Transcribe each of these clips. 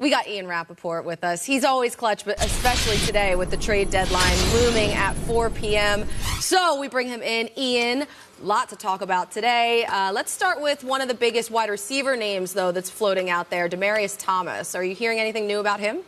We got Ian Rapoport with us. He's always clutch, but especially today with the trade deadline looming at 4 p.m. So we bring him in. Ian, lot to talk about today. Let's start with one of the biggest wide receiver names, though, that's floating out there, Demaryius Thomas. Are you hearing anything new about him?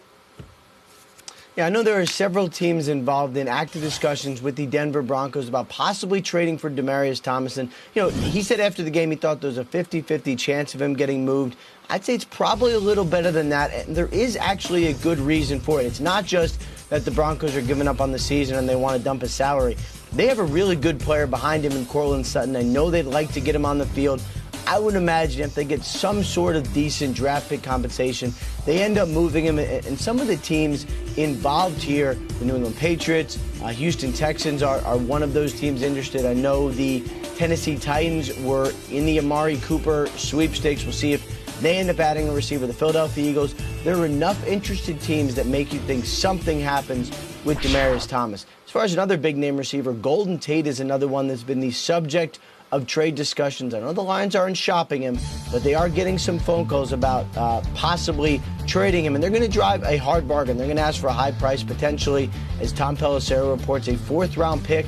Yeah, I know there are several teams involved in active discussions with the Denver Broncos about possibly trading for Demaryius Thomas. And, he said after the game he thought there was a 50-50 chance of him getting moved. I'd say it's probably a little better than that, and there is actually a good reason for it. It's not just that the Broncos are giving up on the season and they want to dump his salary. They have a really good player behind him in Courtland Sutton. I know they'd like to get him on the field. I would imagine if they get some sort of decent draft pick compensation, they end up moving him. And some of the teams involved here, the New England Patriots, Houston Texans are one of those teams interested. I know the Tennessee Titans were in the Amari Cooper sweepstakes. We'll see if they end up adding a receiver. The Philadelphia Eagles, there are enough interested teams that make you think something happens with Demaryius Thomas. As far as another big-name receiver, Golden Tate is another one that's been the subject of trade discussions. I know the Lions aren't shopping him, but they are getting some phone calls about possibly trading him, and they're going to drive a hard bargain. They're going to ask for a high price, potentially, as Tom Pelissero reports, a fourth-round pick,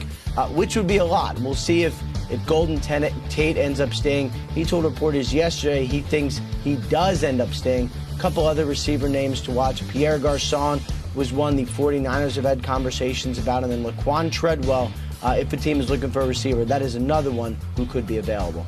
which would be a lot. We'll see if Golden Tate ends up staying. He told reporters yesterday he thinks he does end up staying. A couple other receiver names to watch. Pierre Garçon was one the 49ers have had conversations about, and then Laquan Treadwell, if a team is looking for a receiver, that is another one who could be available.